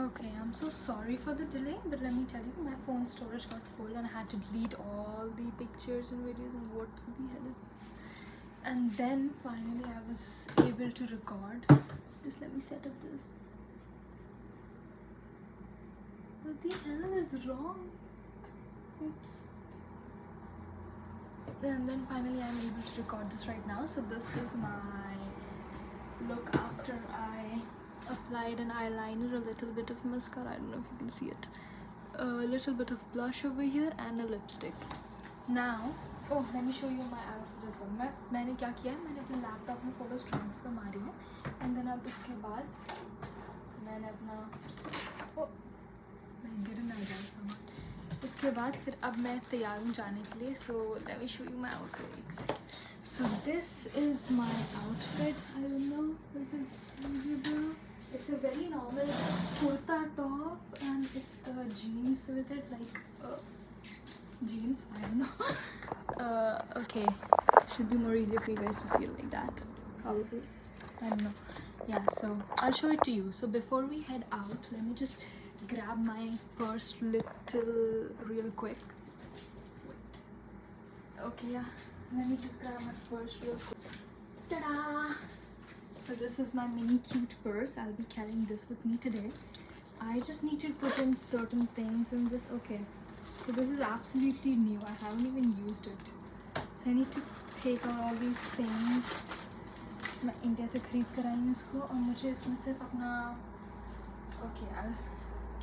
Okay, I'm so sorry for the delay, but let me tell you, my phone storage got full and I had to delete all the pictures and videos and what the hell is this? And then finally I was able to record. Just let me set up this. What the hell is wrong? Oops. And then finally I'm able to record this right now. So this is my look after I applied an eyeliner, a little bit of mascara, I don't know if you can see it, a little bit of blush over here and a lipstick. Now, oh, let me show you my outfit as well. मैंने क्या किया है, मैंने अपने laptop में photos transfer मारी है and then अब उसके बाद मैंने अपना गिर ना जाए सामान, उसके बाद फिर अब मैं तैयार हूँ जाने के लिए. So let me show you my outfit एक second. So this is my outfit. I don't know if it's visible. It's a very normal kurta top and it's jeans with it, like jeans, I don't know. Okay, should be more easier for you guys to see it like that, probably, I don't know. Yeah, so I'll show it to you. So before we head out, let me just grab my purse real quick. Okay, yeah, let me just grab my purse real quick. Ta-da! So this is my mini cute purse. I'll be carrying this with me today. I just need to put in certain things in this. Okay, so this is absolutely new. I haven't even used it. So I need to take out all these things. मैं India से खरीद कर आई हूँ इसको और मुझे इसमें सिर्फ अपना okay, I'll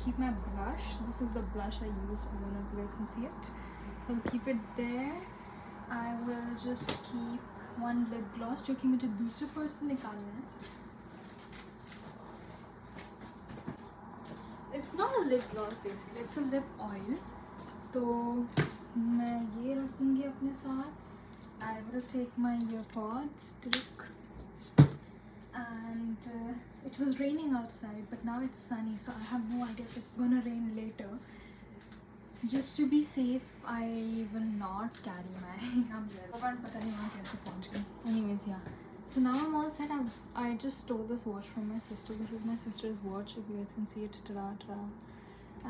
keep my blush. This is the blush I used. I don't know if you guys can see it. I'll keep it there. I will just keep one lip gloss जो कि मुझे दूसरे purse से निकालना है. It's not a lip gloss basically, it's a lip oil. तो मैं ये रखूँगी अपने साथ. I will take my earpods stick. And it was raining outside, but now it's sunny, so I have no idea if it's gonna rain later. Just to be safe, I will not carry my umbrella. पता नहीं वहाँ कैसे पहुँच गई. Anyways, yeah. So now I'm all set. I just stole this watch from my sister. This is my sister's watch. If you guys can see it, ta-da, ta-da.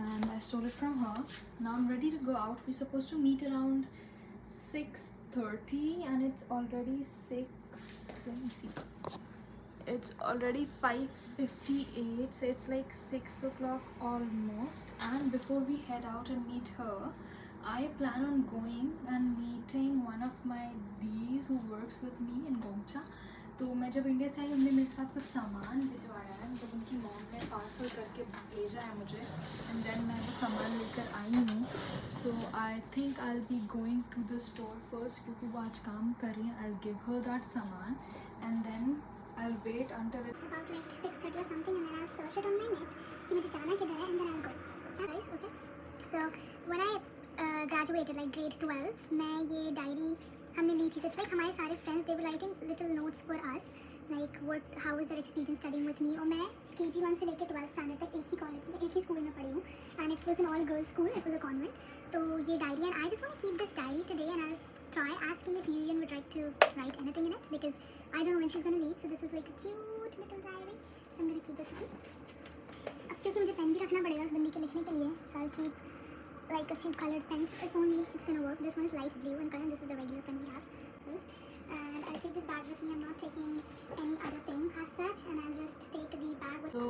And I stole it from her. Now I'm ready to go out. We're supposed to meet around 6:30, and it's already 6. Let me see. It's already 5:58, so it's like 6 o'clock almost. And before we head out and meet her, I plan on going and meeting one of my D's who works with me in Gongcha. तो मैं जब India से आई उन्होंने मेरे साथ कुछ सामान भिजवाया है, तो उनकी मॉम ने पार्सल करके भेजा है मुझे एंड देन मैं वो सामान लेकर आई हूँ. So I think I will be going to the store first क्योंकि वो आज काम कर रही हैं. I will give her that सामान and then I'll wait until it's about like 6:30 or something, and then I'll search it on my net कि मुझे जाना किधर है, and then I'll go. Yeah, guys, okay. So when I graduated like grade 12, मैं ये diary हमने ली थी. So it's like हमारे सारे friends they were writing little notes for us, like how was their experience studying with me. और मैं KG1 से लेकर 12th standard तक एक ही college में एक ही school में पढ़ी हूँ, and it was an all girls school. It was a convent. तो ये diary, and I just want to keep this diary today, and I'll try asking if Yuyan would like to write anything in it because I don't know when she's gonna leave. So this is like a cute little diary. So I'm gonna keep this one. अब क्योंकि मुझे pen भी रखना पड़ेगा उस बंदी के लिखने के लिए, so I'll keep like a few colored pens if only it's gonna work. This one is light blue in color, and this is the regular pen we have. This, and I'll take this bag with me. I'm not taking any other thing past that, and I'll just take the bag with. So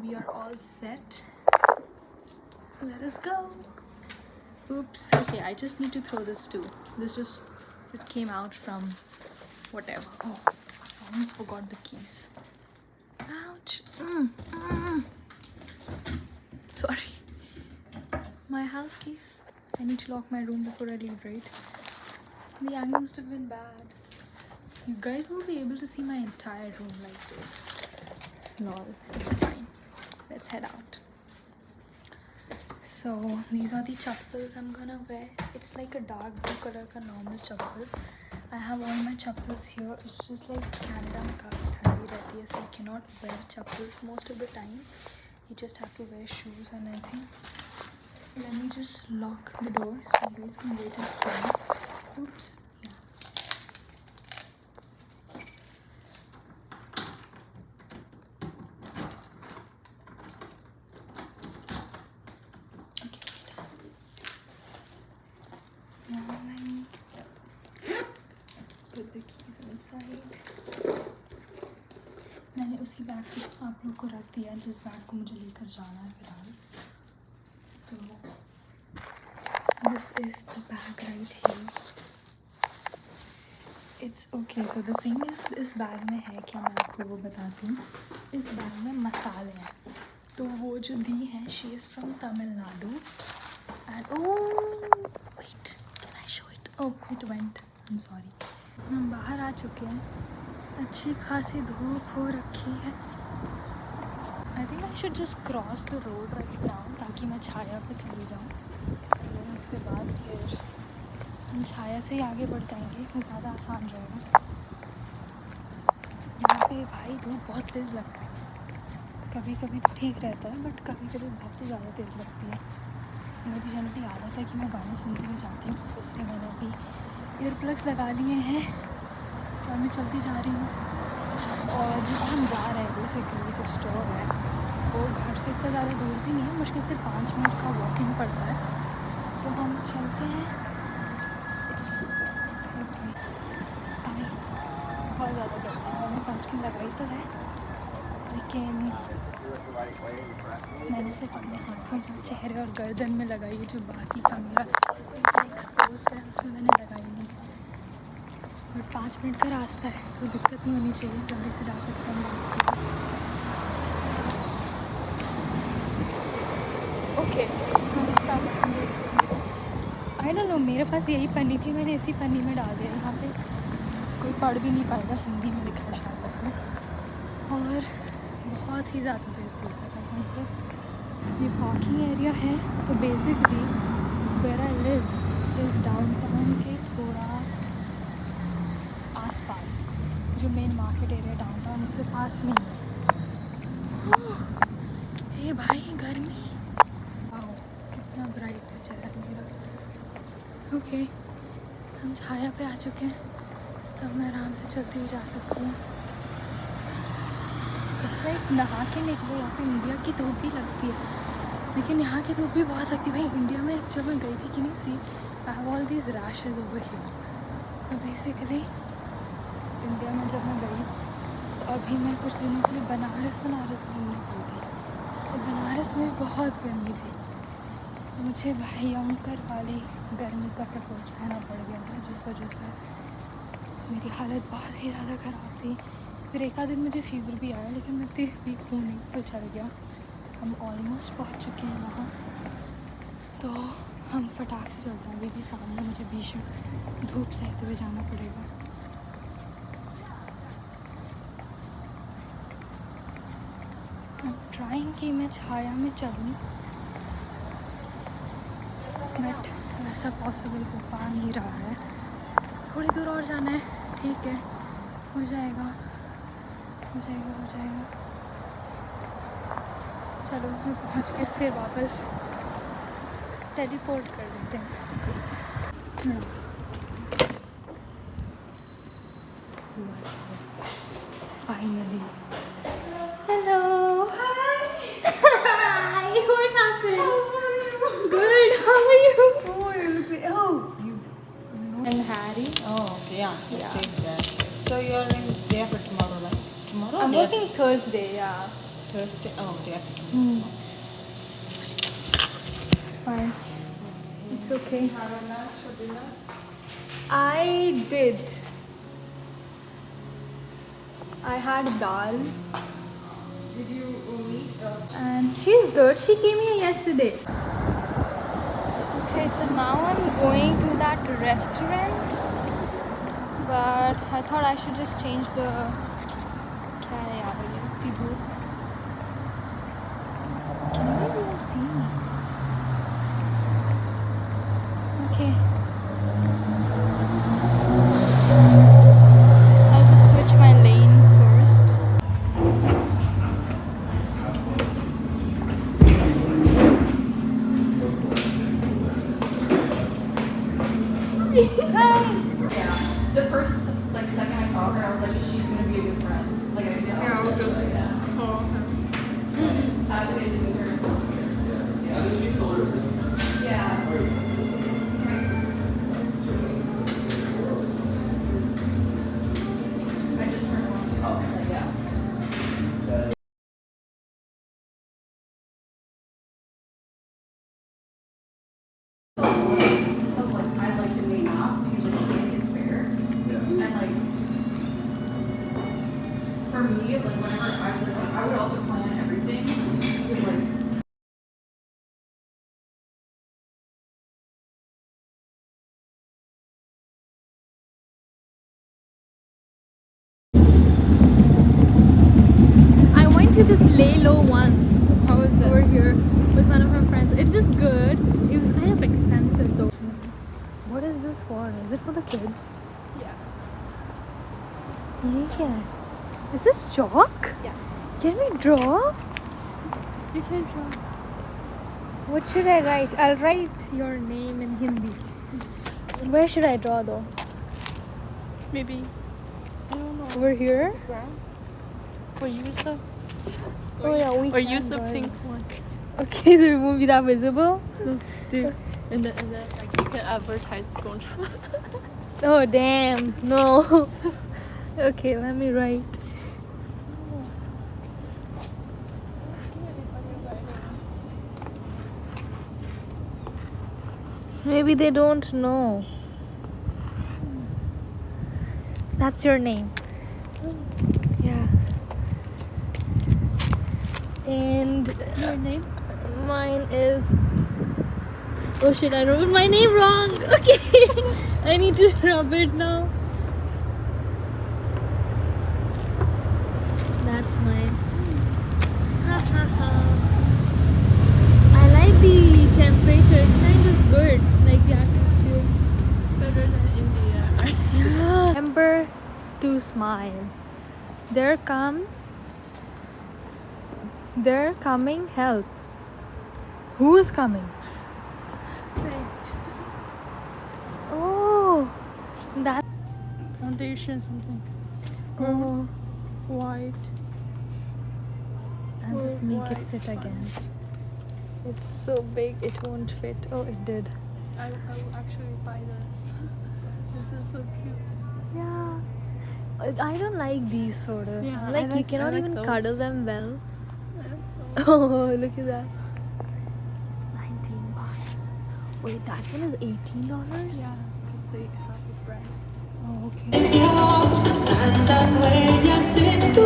we are all set. So let us go. Oops. Okay, I just need to throw this too. It came out from whatever. Oh, I almost forgot the keys. Ouch. Sorry. My house keys. I need to lock my room before I leave, right? The angle must have been bad. You guys will be able to see my entire room like this. Lol. It's fine. Let's head out. So these are the chappals I'm gonna wear. It's like a dark blue color का normal chappal. I have all my chappals here. It's just like Canada में काफ़ी ठंडी रहती है, so you cannot wear chappals most of the time. You just have to wear shoes and I think. Let me just lock the door so you guys can wait in here. Oops. Side मैंने उसी bag से आप लोग को रख दिया जिस bag को मुझे लेकर जाना है फिलहाल. तो this is the bag right here. It's okay. So the thing is इस बैग में है क्या, मैं आपको वो बताती हूँ. इस बैग में मसाले हैं. तो वो जो दी हैं she is from Tamil Nadu. And oh wait, can I show it? Oh it went, I am sorry. हम बाहर आ चुके हैं. अच्छी खासी धूप हो रखी है. आई think I should just cross the road right now ताकि मैं छाया पे चली जाऊँ. और उसके बाद फिर हम छाया से ही आगे बढ़ जाएंगे, वो ज़्यादा आसान रहेगा. यहाँ पे भाई धूप बहुत तेज़ लगती है. कभी कभी तो ठीक रहता है बट कभी कभी बहुत ही ज़्यादा तेज़ लगती है. मेरी जनरली आदत है कि मैं गाने सुनती हुई जाती हूँ, इसलिए मैंने अभी ईयरप्लग्स लगा लिए हैं और मैं चलती जा रही हूँ. और जहाँ हम जा रहे हैं बेसिकली जो स्टोर है वो घर से इतना ज़्यादा दूर भी नहीं है, मुश्किल से 5 मिनट का वॉकिंग पड़ता है. तो हम चलते हैं. It's super okay. बहुत ज़्यादा गर्मी है. मैंने सनस्क्रीन लगाई तो है लेकिन मैंने सिर्फ अपने हाथों को चेहरे और गर्दन में लगाई है. जो बाकी का मेरा एक्सपोज है उसमें मैंने लगाई नहीं. और 5 मिनट का रास्ता है तो दिक्कत नहीं होनी चाहिए, जल्दी से जा सकते हैं. ओके आई डोंट नो, मेरे पास यही पन्नी थी, मैंने इसी पन्नी में डाल दिया. यहाँ पे कोई पढ़ भी नहीं पाएगा, हिंदी में लिखा है शायद उसमें. और बहुत ही ज़्यादा तेज़ धूप है कसम से. ये पार्किंग एरिया है. तो basically where I live is downtown के थोड़ा आसपास. जो मेन मार्केट एरिया डाउनटाउन उसके पास में ही. हे भाई गर्मी. वाओ कितना ब्राइट है चेहरा मेरा. ओके हम छाया पे आ चुके हैं. तब मैं आराम से चलती हुई जा सकती हूँ. लाइक नहा के निकलो. यहाँ पे इंडिया की धूप भी लगती है लेकिन यहाँ की धूप भी बहुत लगती है. भाई इंडिया में जब मैं गई थी कि नहीं see I have all these rashes over here. तो बेसिकली इंडिया में जब मैं गई तो अभी मैं कुछ दिनों के लिए बनारस घूमने गई थी. तो बनारस में बहुत गर्मी थी. तो मुझे भयंकर वाली गर्मी का प्रकोप सहना पड़ गया था जिस वजह से मेरी हालत बहुत ही ज़्यादा ख़राब थी. फिर एक आध दिन मुझे फीवर भी आया लेकिन मैं इतनी वीक हूँ नहीं तो चल गया. हम ऑलमोस्ट पहुँच चुके हैं वहाँ. तो हम फटाक से चलते हैं. अभी भी सामने मुझे भीषण धूप सहते हुए जाना पड़ेगा. ट्राइंग कि मैं छाया में चलूँ बट वैसा पॉसिबल हो पा नहीं रहा है. थोड़ी दूर और जाना है. ठीक है हो जाएगा. चलो मैं पहुँच के फिर वापस टेलीपोर्ट कर देते हैं. Finally hello. Hi. What happened? Good. How are you? And Harry. Oh, okay, yeah. Let's take that. So you're in day after tomorrow, right? Tomorrow? I'm day working Thursday. Yeah. after Thursday. Oh, day after tomorrow. It's fine. It's okay. Have a lunch or dinner? I did. I had dal. Did you meet? And she's good. She came here yesterday. Okay, so now I'm going to that restaurant. But I thought I should just change the. क्या है यार ये इतनी धूप. Can you guys even see me? Okay. I'll just switch my lane first. Hi. Yeah. The first, second I saw her, I was like, she's gonna be a good friend. Like I could tell. Yeah, we'll go. Yeah. Oh, After they did with her. Yeah. for me, like whenever I would also plan everything. Because like I went to this Lalo once. How was it? Over here with one of our friends. It was good. It was kind of expensive though. What is this for? Is it for the kids? yeah. Yeah. Is this chalk? Yeah. Can we draw? You can try. What should I write? I'll write your name in Hindi. Where should I draw though? Maybe. I don't know. Over here? Brown. Or use the. Oh yeah, we Or can use the draw it. pink one. Okay, so it won't be that visible. Dude. And then like you can advertise Gongcha. Oh damn, no. Okay, let me write. Maybe they don't know. That's your name. Yeah. And Your name? mine is. Oh shit, I wrote my name wrong. Okay. I need to rub it now. That's mine. Ha ha ha. I like the temperature. It's kind of good. Like the atmosphere. Better than India, right? Remember to smile. They're coming. Help. Who is coming? Oh, that. Foundation something. Oh, White. I'll just make it White sit fine. again. It's so big, it won't fit. Oh, it did. I will actually buy this. This is so cute. Yeah. I don't like these sort of. Yeah, I like you like- cannot I like even those. cuddle them well. Oh, look at that. It's $19. Wait, that one is $18? Yeah, because they have a brand. Oh, okay. Andas bella sin tu